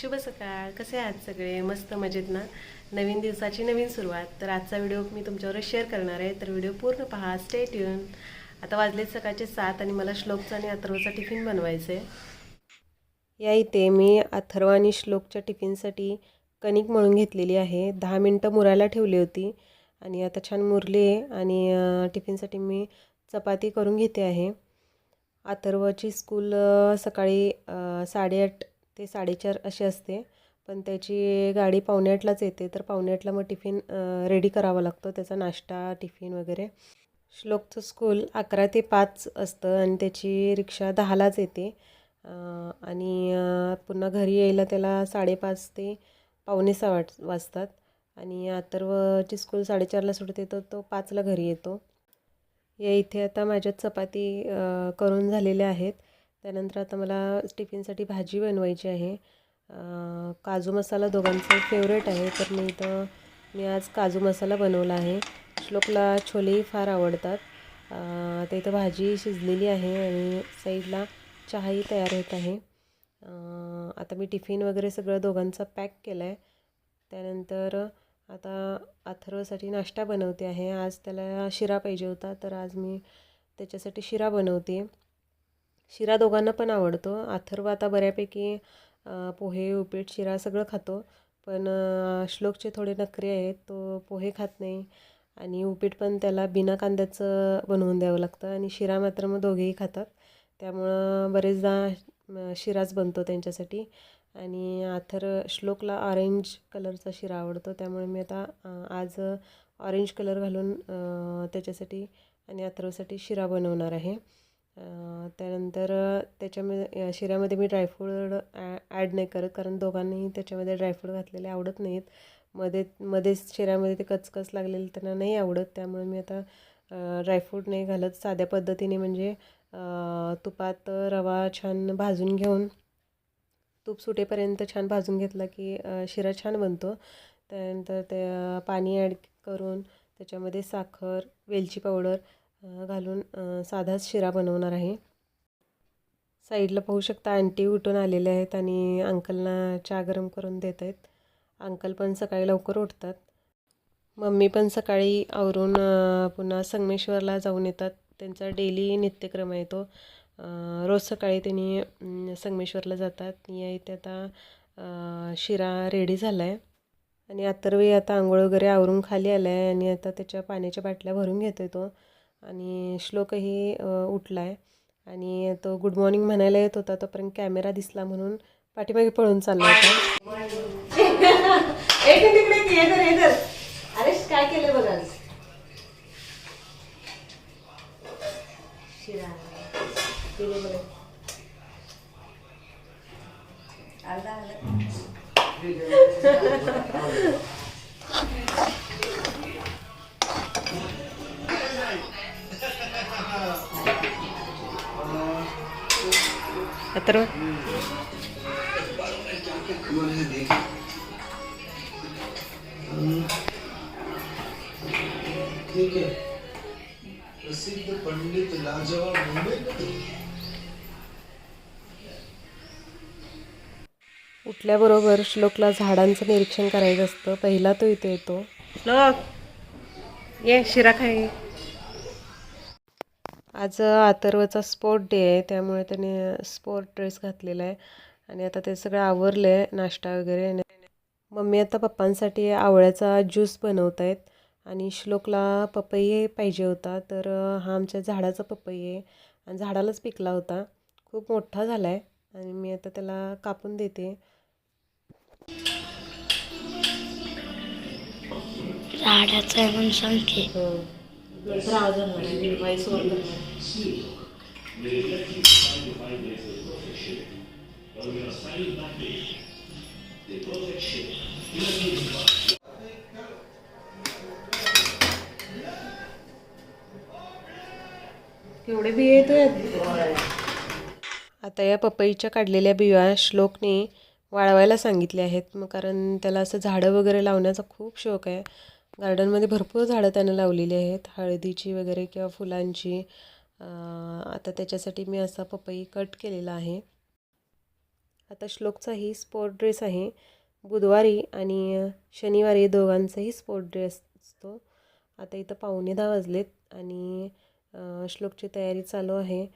शुभ सकाळ. कसे आहात सगळे? मस्त मजेत ना? नवीन दिवसाची नवीन सुरुवात. तर आजचा व्हिडिओ मी तुमच्यावर शेअर करणार आहे, तर व्हिडिओ पूर्ण पहा, स्टे ट्यून. आता वाजलेत सकाळचे 7 आणि मला श्लोकचा आणि अथर्वचा टिफिन बनवायचं आहे. या इथे मी अथर्व आणि श्लोकच्या टिफिनसाठी कणिक मळून घेतलेली आहे. 10 मिनटं मुरायला ठेवली होती आणि आता छान मुरली आहे. आणि टिफिनसाठी मी चपाती करून घेते आहे. अथर्वची स्कूल सकाळी 8:30 ते 4:30 अशी असते, पण त्याची गाडी 7:45लाच येते, तर 7:45ला मग टिफिन रेडी करावा लागतो, त्याचा नाश्ता टिफिन वगैरे. श्लोकचं स्कूल 11 ते 5 असतं आणि त्याची रिक्षा 10लाच येते. आणि पुन्हा घरी यायला त्याला 5:30 ते 5:45 वाजतात. आणि अथर्वची स्कूल 4:30ला सुटते, तर तो 5ला घरी येतो. या इथे आता माझ्या चपाती करून झालेल्या आहेत. त्यानंतर आता मला टिफिनसाठी भाजी बनवायची आहे. काजू मसाला दोघांचं फेवरेट आहे, तर मी आज काजू मसाला बनवला आहे. श्लोकला छोलेही फार आवडतात. आता इथं भाजी शिजलेली आहे आणि साईडला चहाही तयार होत आहे. आता मी टिफिन वगैरे सगळं दोघांचा पॅक केला आहे. त्यानंतर आता अथर्वसाठी नाश्ता बनवते आहे. आज त्याला शिरा पाहिजे होता, तर आज मी त्याच्यासाठी शिरा बनवते. शिरा दोघांना पण आवडतो. अथर्व आता बऱ्यापैकी पोहे, उपीट, शिरा सगळं खातो. पण श्लोकचे थोडे नखरे आहेत. तो पोहे खात नाही आणि उपीट पण त्याला बिना कांद्याचं बनवून द्यावं लागतं आणि शिरा मात्र मग दोघेही खातात. त्यामुळं बरेचदा शिराच बनतो त्यांच्यासाठी. आणि श्लोकला ऑरेंज कलरचा शिरा आवडतो, त्यामुळे मी आता आज ऑरेंज कलर घालून त्याच्यासाठी आणि अथर्वसाठी शिरा बनवणार आहे. त्यानंतर त्याच्यामध्ये शिऱ्यामध्ये मी ड्रायफ्रूट ॲड नाही करत, कारण दोघांनाही त्याच्यामध्ये ड्रायफ्रूट घातलेले आवडत नाहीत. मध्येच शिऱ्यामध्ये ते कचकच लागलेले त्यांना नाही आवडत, त्यामुळे मी आता ड्रायफ्रूट नाही घालत. साध्या पद्धतीने म्हणजे तुपात रवा छान भाजून घेऊन, तूप सुटेपर्यंत छान भाजून घेतला की शिरा छान बनतो. त्यानंतर ते पाणी ॲड करून त्याच्यामध्ये साखर, वेलची पावडर घालून साधाच शिरा बनवणार आहे. साईडला पाहू शकता आंटी उठून आलेले आहेत आणि अंकलना चहा गरम करून देत आहेत. अंकल पण सकाळी लवकर उठतात. मम्मी पण सकाळी आवरून पुन्हा संगमेश्वरला जाऊन येतात. त्यांचा डेली नित्यक्रम आहे तो. रोज सकाळी त्यांनी संगमेश्वरला जातात. या इथे आता शिरा रेडी झाला आहे आणि अथर्वही आता आंघोळ वगैरे आवरून खाली आला आहे आणि आता त्याच्या पाण्याच्या बाटल्या भरून घेतो आहे तो. आणि श्लोकही उठला आहे आणि तो गुड मॉर्निंग म्हणायला येत होता, तोपर्यंत कॅमेरा दिसला म्हणून पाठीमागे पळून चालला होता. अरे काय केलं बघा शिरा अथर्व ठीक है. प्रसिद्ध पंडित लाजवाब मुंबई. उठल्याबरोबर श्लोकला झाडांचं निरीक्षण करायचं असतं. पहिला तो इथे येतो. श्लोक ये शिरा खाय. आज अथर्वचा स्पोर्ट डे आहे, त्यामुळे त्याने स्पोर्ट ड्रेस घातलेला आहे आणि आता ते सगळं आवरलं आहे, नाश्ता वगैरे. मम्मी आता पप्पांसाठी आवळ्याचा ज्यूस बनवत आहेत आणि श्लोकला पपई पाहिजे होता, तर हा आमच्या झाडाचा पपई आहे आणि झाडालाच पिकला होता. खूप मोठा झाला आहे आणि मी आता त्याला कापून देते. झाडाचं आहे म्हणून सांग की. केवढे बिया येतोय. आता या पपईच्या काढलेल्या बिया श्लोकने वाळवायला सांगितले आहेत, मग कारण त्याला असं झाडं वगैरे लावण्याचा खूप शौक आहे. गार्डनमध्ये भरपूर झाडं त्यानं लावलेली आहेत, हळदीची वगैरे किंवा फुलांची. आता त्याच्यासाठी मी असा पपई कट केलेला आहे. आता श्लोकचाही स्पोर्ट ड्रेस आहे. बुधवारी आणि शनिवारी दोघांचाही स्पोर्ट ड्रेस असतो. आता इथं 9:45 वाजलेत आणि श्लोकची तयारी चालू आहे.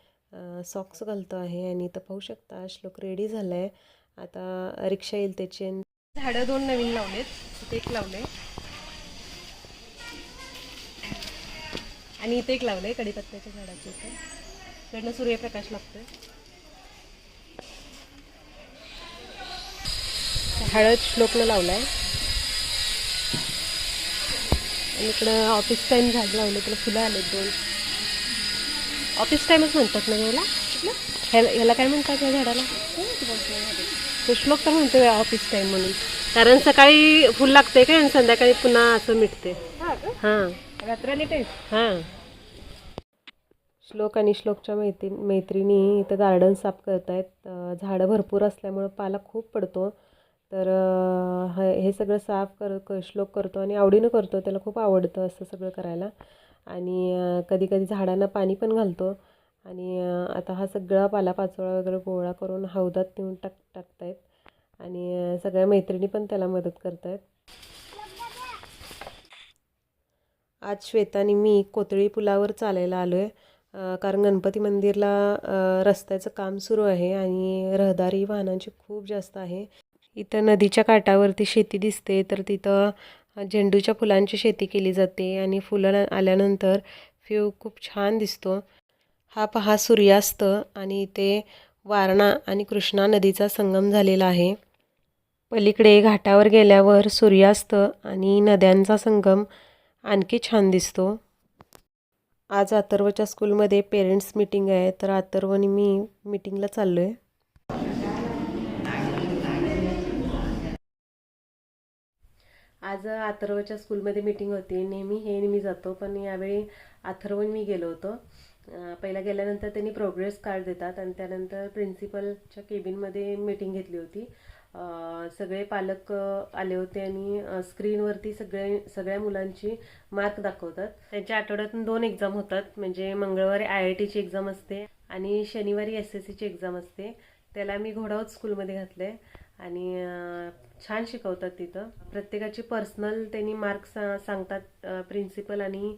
सॉक्स घालतो आहे आणि इथं पाहू शकता श्लोक रेडी झाला आहे. आता रिक्षा येईल त्याची. झाडं 2 नवीन लावलेत. इथे एक लावले आणि इथे एक लावले कडीपत्त्याच्या झाडाचे. इकडनं सूर्यप्रकाश लागतोय. हळद श्लोकनं लावलाय आणि इकडं ऑफिस टाईम झाड लावले. त्याला फुलं आलेत 2. ऑफिस टाईमच म्हणतात ना याला. ह्याला काय म्हणतात या झाडाला? तो श्लोक तर म्हणतोय ऑफिस टाईम म्हणून, कारण सकाळी फुल लागते काय आणि संध्याकाळी पुन्हा असं मिटते. हां हां. श्लोक आणि श्लोकच्या मैत्रिणी इथं गार्डन साफ करतायत. झाडं भरपूर असल्यामुळं पाला खूप पडतो. तर हे सगळं साफ श्लोक करतो आणि आवडीनं करतो. त्याला खूप आवडतं असं सगळं करायला. आणि कधी कधी झाडांना पाणी पण घालतो. आणि आता हा सगळा पालापाचोळा वगैरे गोळा करून हौदात नेऊन टाकतायत आणि सगळ्या मैत्रिणी पण त्याला मदत करतायत. आज श्वेता आणि मी कोथळी पुलावर चालायला आलो आहे. कारण गणपती मंदिरला रस्त्याचं काम सुरू आहे आणि रहदारी वाहनांची खूप जास्त आहे. इथं नदीच्या काठावरती शेती दिसते. तर तिथं झेंडूच्या फुलांची शेती केली जाते आणि फुलं आल्यानंतर व्ह्यू खूप छान दिसतो. हा पहा सूर्यास्त आणि इथे वारणा आणि कृष्णा नदीचा संगम झालेला आहे. पलीकडे घाटावर गेल्यावर सूर्यास्त आणि नद्यांचा संगम आणखी छान दिसतो. आज अथर्वच्या स्कूलमध्ये पेरेंट्स मीटिंग आहे. तर अथर्व आणि मी मीटिंगला चाललो आहे. आज अथर्वच्या स्कूलमध्ये मीटिंग होती. नेहमी जातो, पण यावेळी अथर्व आणि मी गेलो होतो. पहिला गेल्यानंतर त्यांनी प्रोग्रेस कार्ड देतात आणि त्यानंतर प्रिन्सिपलच्या केबिनमध्ये मीटिंग घेतली होती. सगळे पालक आले होते आणि स्क्रीनवरती सगळ्या मुलांची मार्क दाखवतात. त्यांच्या आठवड्यातून 2 एक्झाम होतात. म्हणजे मंगळवारी IITची एक्झाम असते आणि शनिवारी SSCची एक्झाम असते. त्याला मी घोडावत स्कूलमध्ये घातले आणि छान शिकवतात तिथं. प्रत्येकाची पर्सनल त्यांनी मार्क्स सांगतात प्रिन्सिपल आणि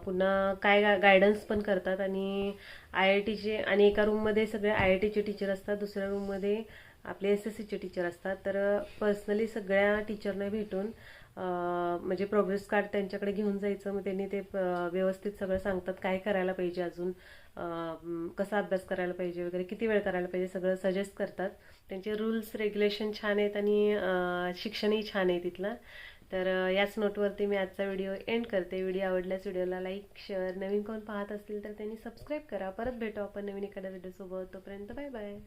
पुन्हा काय गायडन्स पण करतात. आणि IITचे आणि एका रूममध्ये सगळे IITचे टीचर असतात, दुसऱ्या रूममध्ये आपले SSCचे टीचर असतात. तर पर्सनली सगळ्या टीचरना भेटून म्हणजे प्रोग्रेस कार्ड त्यांच्याकडे घेऊन जायचं. मग त्यांनी ते व्यवस्थित सगळं सांगतात काय करायला पाहिजे, अजून कसा अभ्यास करायला पाहिजे वगैरे, किती वेळ करायला पाहिजे, सगळं सजेस्ट करतात. त्यांचे रूल्स रेग्युलेशन छान आहेत आणि शिक्षणही छान आहे तिथलं. तर याच नोटवरती मी आजचा व्हिडिओ एंड करते. व्हिडिओ आवडल्यास व्हिडिओला लाईक, शेअर, नवीन कोण पाहत असतील तर त्यांनी सबस्क्राईब करा. परत भेटू आपण नवीन एखाद्या व्हिडिओसोबत. तोपर्यंत बाय बाय.